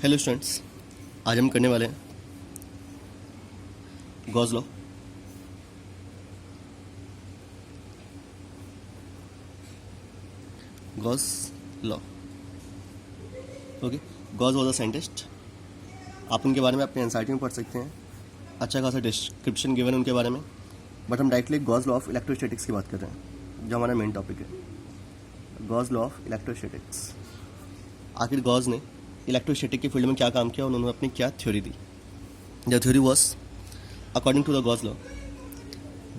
Hello students, आज हम करने वाले हैं Gauss law. Gauss law, okay. Gauss was a scientist. आप उनके बारे में अपने एनसीईआरटी में पढ़ सकते हैं, अच्छा खासा डिस्क्रिप्शन गिवन है उनके बारे में। बट हम directly Gauss law of electrostatics की बात कर रहे हैं, जो हमारा मेन टॉपिक है। Gauss law of electrostatics. आखिर गॉस ने इलेक्ट्रोस्टैटिक की फील्ड में क्या काम किया, उन्होंने अपनी क्या थ्योरी दी। The theory was, according to the Gauss law,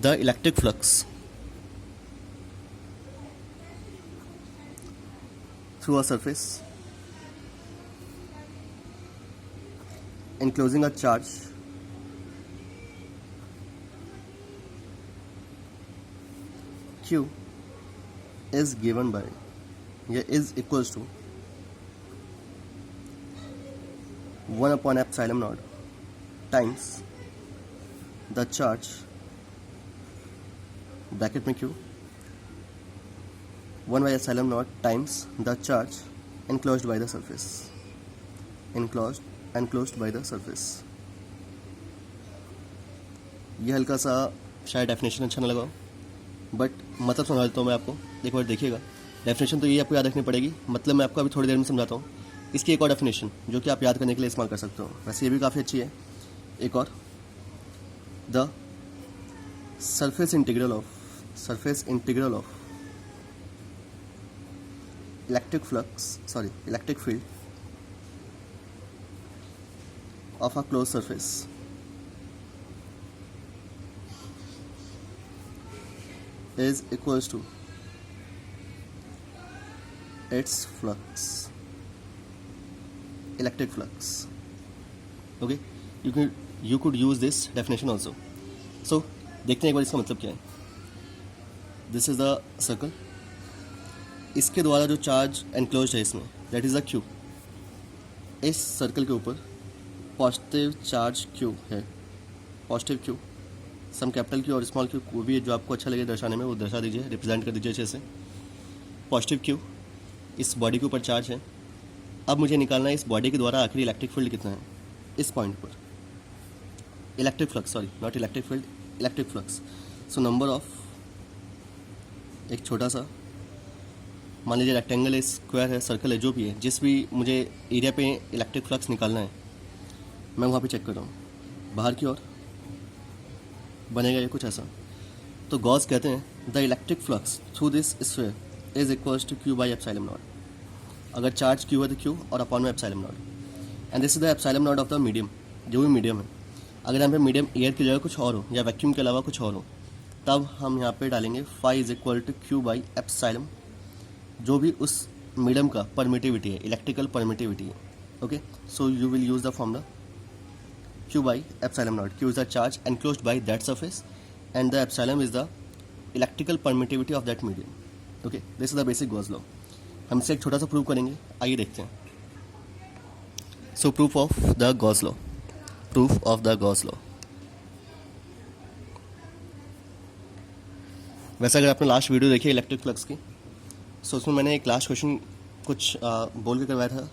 the electric flux through a surface enclosing a charge Q is given by, is equals to 1 upon epsilon naught times the charge bracket में Q 1 by epsilon naught times the charge enclosed by the surface. Enclosed by the surface. ये हल्का सा शायद definition अच्छा ना लगा, but मतलब समझा देता हूँ मैं आपको, एक बार देखिएगा। डेफिनेशन तो ये आपको याद रखनी पड़ेगी, मतलब मैं आपको अभी थोड़ी देर में समझाता हूँ। इसकी एक और डेफिनेशन जो कि आप याद करने के लिए इस्तेमाल कर सकते हो, वैसे ये भी काफ़ी अच्छी है। एक और, the surface integral of electric field of a closed surface is equals to its flux, electric flux. Okay, you could use this definition also. So देखते हैं एक बार इसका मतलब क्या है। This is the circle. इसके द्वारा जो चार्ज एनक्लोज है इसमें, दैट इज़ अ क्यू। इस सर्कल के ऊपर पॉजिटिव चार्ज क्यू है, positive Q, some capital Q और स्मॉल क्यू, को भी जो आपको अच्छा लगे दर्शाने में वो दर्शा दीजिए, रिप्रेजेंट कर दीजिए अच्छे से। पॉजिटिव क्यू इस बॉडी के ऊपर चार्ज है। अब मुझे निकालना है इस बॉडी के द्वारा आखिरी इलेक्ट्रिक फील्ड कितना है इस पॉइंट पर। Electric flux, sorry not electric field, electric flux. So number of, एक छोटा सा, मान लीजिए रेक्टेंगल है, स्क्वायर है, सर्कल है, जो भी है, जिस भी मुझे एरिया पे इलेक्ट्रिक फ्लक्स निकालना है, मैं वहाँ पे चेक कर रहा हूँ। बाहर की ओर बनेगा ये कुछ ऐसा। तो गॉस कहते हैं the electric flux through this sphere is equals to Q by epsilon naught. अगर चार्ज क्यू है तो क्यू और अपॉन में epsilon naught. And this is the epsilon naught of the medium, जो भी मीडियम है। अगर यहाँ पे मीडियम एयर की जगह कुछ और हो या वैक्यूम के अलावा कुछ और हो, तब हम यहाँ पे डालेंगे phi is equal to Q by epsilon, जो भी उस मीडियम का परमिटिविटी है, इलेक्ट्रिकल परमिटिविटी है। Okay, so you will use the formula Q by epsilon naught. Q is the charge enclosed by that surface and the epsilon is the electrical permittivity of that medium. Okay, this is the basic Gauss law. हम इसे एक छोटा सा prove करेंगे, आइए देखते हैं। सो proof of the Gauss law, proof of the Gauss law. वैसे अगर आपने लास्ट वीडियो देखी इलेक्ट्रिक फ्लक्स की, सो उसमें मैंने एक लास्ट क्वेश्चन कुछ बोल के करवाया था,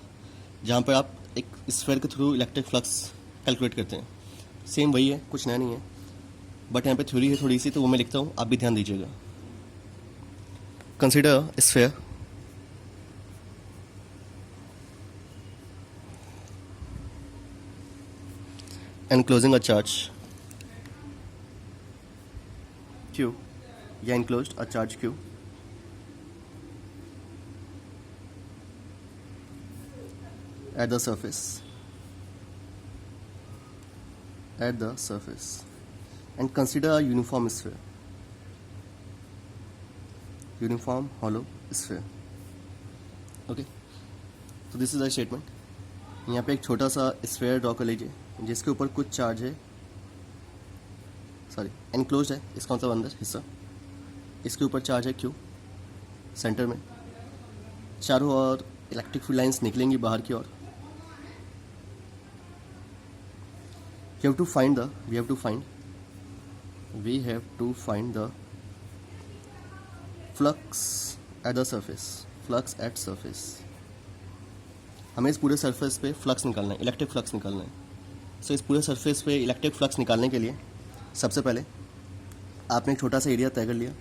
जहाँ पर आप एक स्फीयर के थ्रू इलेक्ट्रिक फ्लक्स कैलकुलेट करते हैं। सेम वही है, कुछ नया नहीं है, बट यहाँ पे थ्योरी है थोड़ी सी, तो वो मैं लिखता हूँ, आप भी ध्यान दीजिएगा। Consider sphere enclosing a charge Q, या enclosed a charge Q at the surface and consider a uniform sphere, uniform hollow sphere. Okay, so this is the statement. यहाँ पे एक छोटा सा स्फीयर ड्रॉ कर लीजिए जिसके ऊपर कुछ चार्ज है, सॉरी एनक्लोज है, इसका मतलब अंदर हिस्सा, इसके ऊपर चार्ज है क्यू सेंटर में। चारों ओर इलेक्ट्रिक फील्ड लाइंस निकलेंगी बाहर की ओर। we have to find the flux at the surface, flux at surface. हमें इस पूरे सरफेस पे फ्लक्स निकालना है, इलेक्ट्रिक फ्लक्स निकालना है। सो इस पूरे सरफेस पे इलेक्ट्रिक फ्लक्स निकालने के लिए सबसे पहले आपने एक छोटा सा एरिया तय कर लिया।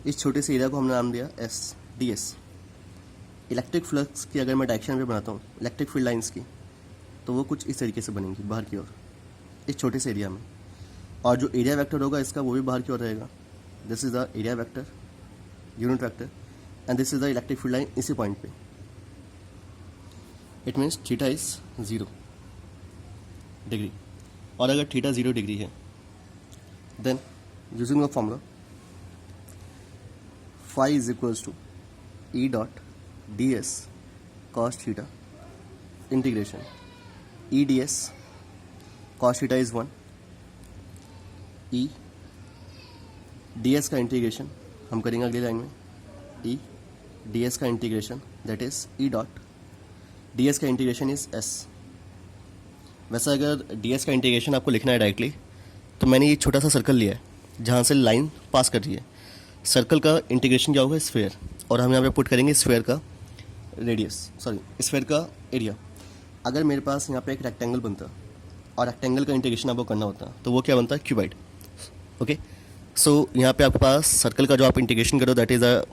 इस छोटे से एरिया को हमने नाम दिया S, D S. Electric flux की अगर मैं डायरेक्शन पे बनाता हूँ इलेक्ट्रिक फील्ड लाइंस की, तो वो कुछ इस तरीके से बनेंगी बाहर की ओर, इस छोटे से एरिया में। और जो एरिया वेक्टर होगा इसका, वो भी बाहर की ओर रहेगा। This is the area vector, unit vector, and this is the electric field line इसी पॉइंट पे। It means theta is 0 degree. और अगर थीटा 0 डिग्री है, then using the formula phi is equals to E dot d s cos theta integration E d s cos theta is 1, E d s का integration हम करेंगे अगली line में, E d s का integration that is E dot d s का integration is S. वैसे अगर D s का इंटीग्रेशन आपको लिखना है डायरेक्टली, तो मैंने ये छोटा सा सर्कल लिया है जहाँ से लाइन पास कर रही है। सर्कल का इंटीग्रेशन क्या होगा, स्फेयर, और हम यहाँ पे पुट करेंगे स्फेयर का रेडियस, सॉरी स्फेयर का एरिया। अगर मेरे पास यहाँ पे एक रेक्टेंगल बनता और रेक्टेंगल का इंटीग्रेशन आपको करना होता तो वो क्या बनता है, क्यूबाइड। ओके, सो यहाँ पे आपके पास सर्कल का जो आप इंटीग्रेशन करो दैट इज़ अ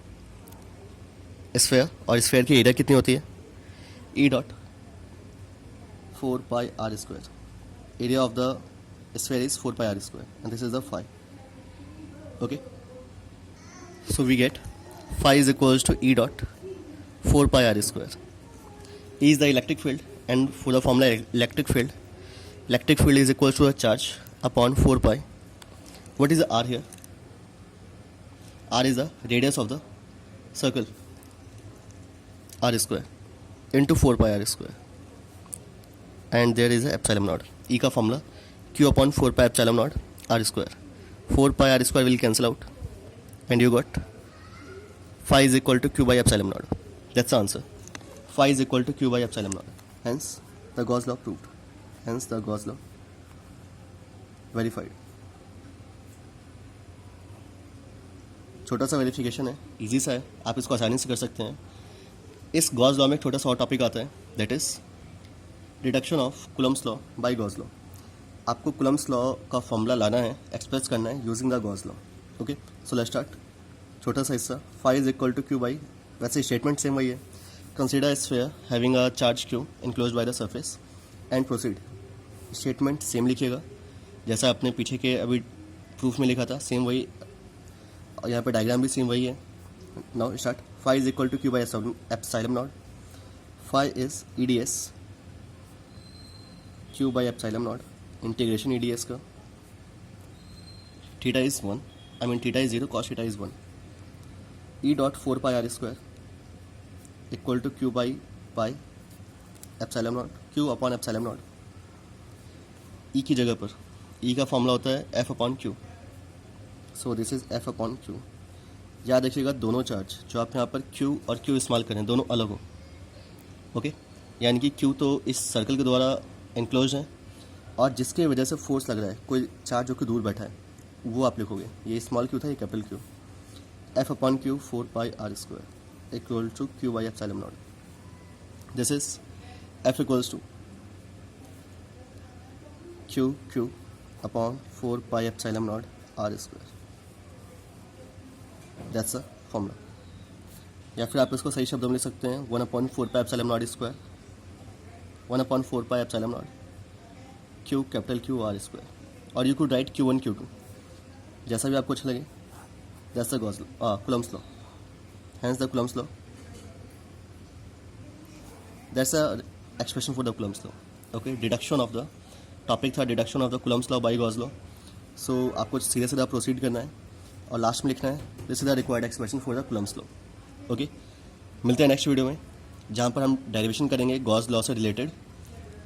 स्फेयर, और स्फेयर की एरिया कितनी होती है, E dot 4 pi r square. Area of the sphere is 4 pi r square and this is the phi. Okay, so we get phi is equals to E dot 4 pi r square. E is the electric field, and for the formula electric field is equals to a charge upon 4 pi. What is the r here? R is the radius of the circle, r square into 4 pi r square, and there is a epsilon naught. E का formula q upon 4 pi epsilon naught r square. 4 pi r square will cancel out and you got phi is equal to q by epsilon naught. That's the answer. Phi is equal to q by epsilon naught. Hence the Gauss law proved. Hence the Gauss law verified. छोटा सा verification है, easy सा है, आप इसको आसानी से कर सकते हैं। इस गॉस लॉ में एक छोटा सा और टॉपिक आता है that is deduction of Coulomb's law by Gauss law. आपको कुलम्स लॉ का फॉर्मूला लाना है, एक्सप्रेस करना है using the Gauss law. Okay, so let's start. छोटा सा हिस्सा, phi is equal to Q by, वैसे स्टेटमेंट सेम वही है, consider sphere having a charge Q enclosed by the surface and proceed. Statement same लिखिएगा जैसा आपने पीछे के अभी प्रूफ में लिखा था, सेम वही, और यहाँ पे डायग्राम भी सेम वही है। Now start. Phi is equal to Q by epsilon naught. Phi is e d s q by epsilon naught integration E d s का। Theta is 1, I mean theta is 0, cos theta is 1। E dot 4 pi r square equal to Q by pi epsilon naught, q upon epsilon naught. E की जगह पर e का formula होता है f upon q, so this is F upon Q. याद रखिएगा दोनों charge जो आप यहाँ पर क्यू और क्यू इस्तेमाल करें दोनों अलग हो। ओके, यानी कि क्यू तो इस सर्कल के द्वारा इनक्लोज है, और जिसके वजह से फोर्स लग रहा है, कोई चार्ज जो कि दूर बैठा है, वो आप लिखोगे। ये स्मॉल क्यू था, ये capital Q. F upon Q 4 pi r square equal to Q by epsilon naught. This is F equals to Q upon 4 pi epsilon naught r square. That's the formula. या फिर आप इसको सही शब्दों में लिख सकते हैं 1/4 pi epsilon naught square, 1/4 pi epsilon naught q capital Q r square, और you could write Q1 Q2, जैसा भी आपको अच्छा लगे। That's the Gauss law, Coulomb's law, hence the Coulomb's law, that's the expression for the Coulomb's law. Okay, deduction of the topic था, deduction of the Coulomb's law by Gauss law. So आपको सीधा सीधा proceed करना है और last में लिखना है this is the required expression for the Coulomb's law. Okay, मिलते हैं नेक्स्ट वीडियो में जहाँ पर हम डेरिवेशन करेंगे गॉस लॉ से रिलेटेड।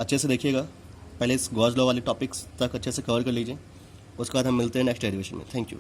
अच्छे से देखिएगा, पहले इस गॉस लॉ वाले टॉपिक्स तक अच्छे से कवर कर लीजिए, उसके बाद हम मिलते हैं नेक्स्ट डेरिवेशन में। Thank you.